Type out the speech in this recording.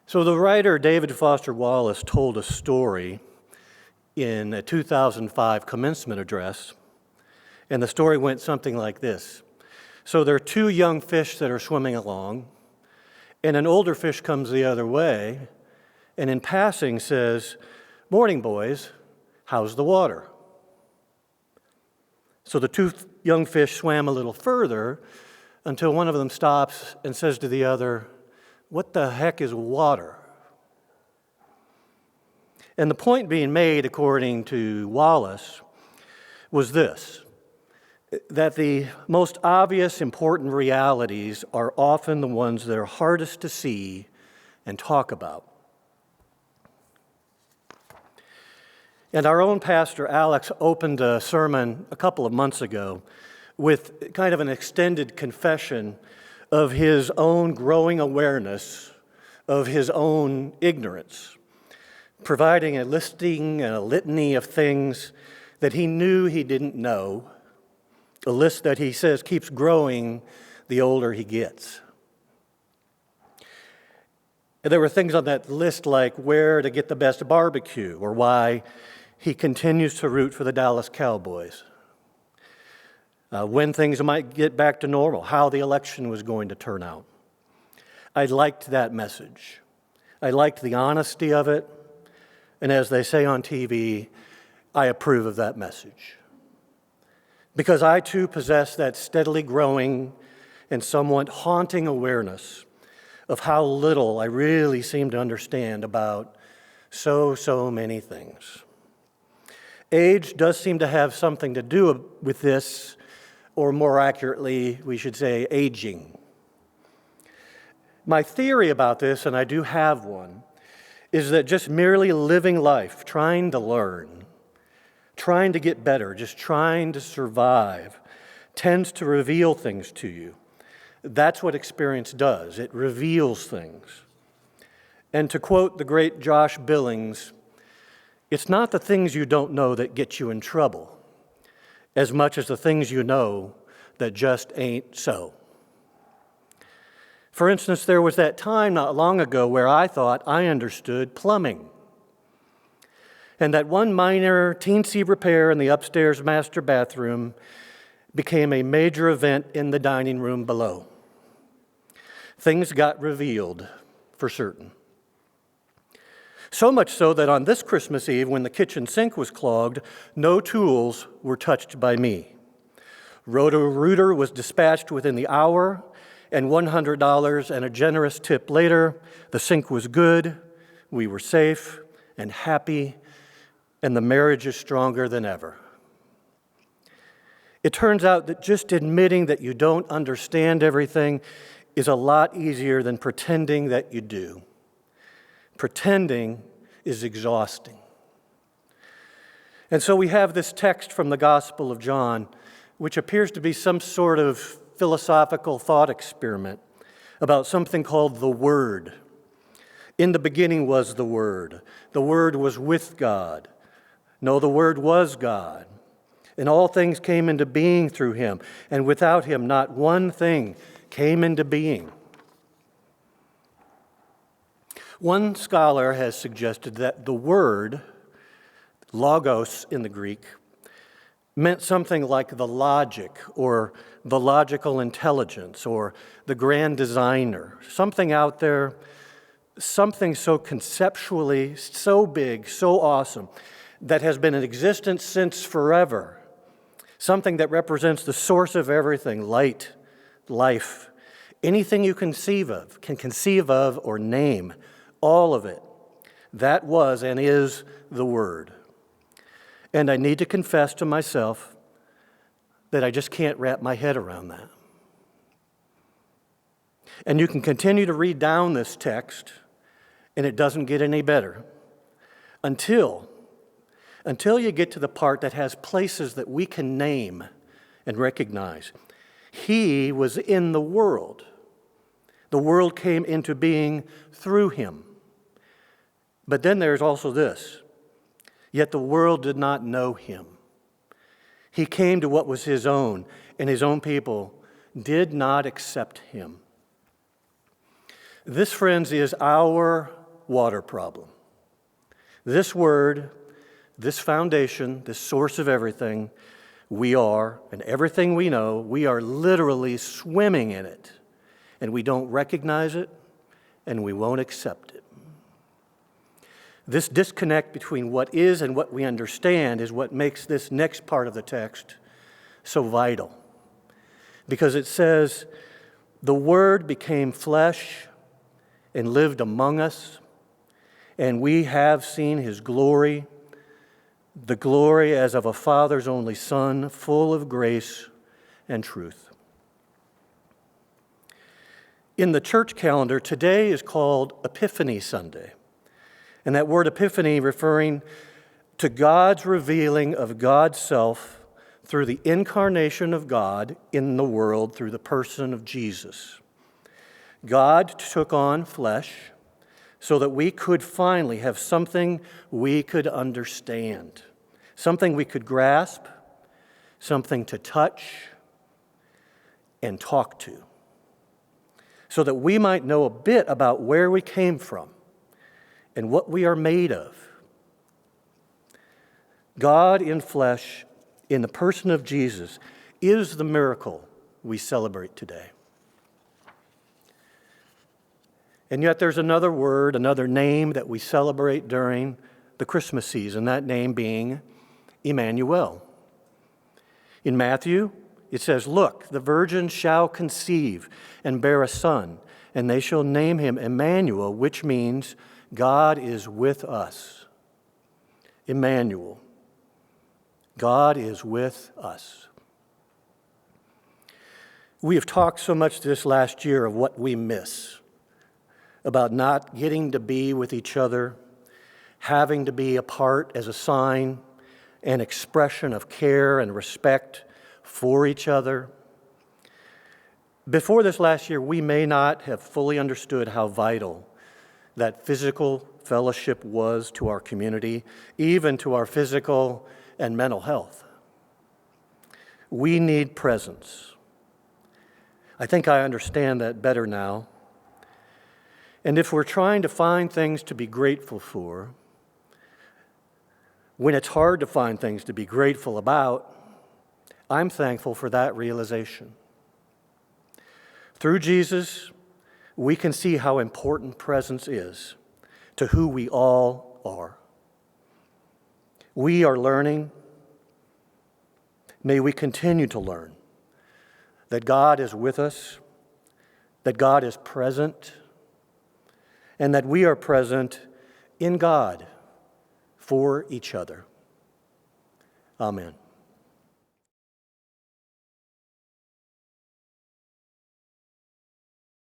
So the writer David Foster Wallace told a story in a 2005 commencement address, and the story went something like this. So there are two young fish that are swimming along, and an older fish comes the other way, and in passing says, "Morning, boys, how's the water?" So the two young fish swam a little further until one of them stops and says to the other, "What the heck is water?" And the point being made, according to Wallace, was this: that the most obvious, important realities are often the ones that are hardest to see and talk about. And our own pastor, Alex, opened a sermon a couple of months ago with kind of an extended confession of his own growing awareness of his own ignorance, providing a listing and a litany of things that he knew he didn't know, a list that he says keeps growing the older he gets. And there were things on that list like where to get the best barbecue, or why he continues to root for the Dallas Cowboys, when things might get back to normal, how the election was going to turn out. I liked that message. I liked the honesty of it, and as they say on TV, I approve of that message. Because I too possess that steadily growing and somewhat haunting awareness of how little I really seem to understand about so many things. Age does seem to have something to do with this, or more accurately, we should say aging. My theory about this, and I do have one, is that just merely living life, trying to learn, trying to get better, just trying to survive, tends to reveal things to you. That's what experience does. It reveals things. And to quote the great Josh Billings, it's not the things you don't know that get you in trouble, as much as the things you know that just ain't so. For instance, there was that time not long ago where I thought I understood plumbing. And that one minor teensy repair in the upstairs master bathroom became a major event in the dining room below. Things got revealed, for certain. So much so that on this Christmas Eve, when the kitchen sink was clogged, no tools were touched by me. Roto-Rooter was dispatched within the hour, and $100 and a generous tip later, the sink was good, we were safe and happy, and the marriage is stronger than ever. It turns out that just admitting that you don't understand everything is a lot easier than pretending that you do. Pretending is exhausting. And so we have this text from the Gospel of John, which appears to be some sort of philosophical thought experiment about something called the Word. In the beginning was the Word. The Word was with God. No, the Word was God. And all things came into being through him. And without him, not one thing came into being. One scholar has suggested that the word, logos in the Greek, meant something like the logic or the logical intelligence or the grand designer, something out there, something so conceptually, so big, so awesome, that has been in existence since forever, something that represents the source of everything, light, life, anything you can conceive of or name, all of it. That was and is the Word. And I need to confess to myself that I just can't wrap my head around that. And you can continue to read down this text, and it doesn't get any better until you get to the part that has places that we can name and recognize. He was in the world. The world came into being through him. But then there's also this: yet the world did not know him. He came to what was his own, and his own people did not accept him. This, friends, is our water problem. This word, this foundation, this source of everything, we are, and everything we know, we are literally swimming in it. And we don't recognize it, and we won't accept it. This disconnect between what is and what we understand is what makes this next part of the text so vital. Because it says, the Word became flesh and lived among us, and we have seen His glory, the glory as of a Father's only Son, full of grace and truth. In the church calendar, today is called Epiphany Sunday. And that word epiphany referring to God's revealing of God's self through the incarnation of God in the world through the person of Jesus. God took on flesh so that we could finally have something we could understand, something we could grasp, something to touch and talk to, so that we might know a bit about where we came from and what we are made of. God in flesh, in the person of Jesus, is the miracle we celebrate today. And yet there's another word, another name that we celebrate during the Christmas season, that name being Emmanuel. In Matthew, it says, "Look, the virgin shall conceive and bear a son, and they shall name him Emmanuel," which means God is with us. Emmanuel. God is with us. We have talked so much this last year of what we miss, about not getting to be with each other, having to be apart as a sign and expression of care and respect for each other. Before this last year, we may not have fully understood how vital that physical fellowship was to our community, even to our physical and mental health. We need presence. I think I understand that better now. And if we're trying to find things to be grateful for, when it's hard to find things to be grateful about, I'm thankful for that realization. Through Jesus, we can see how important presence is to who we all are. We are learning. May we continue to learn that God is with us, that God is present, and that we are present in God for each other. Amen.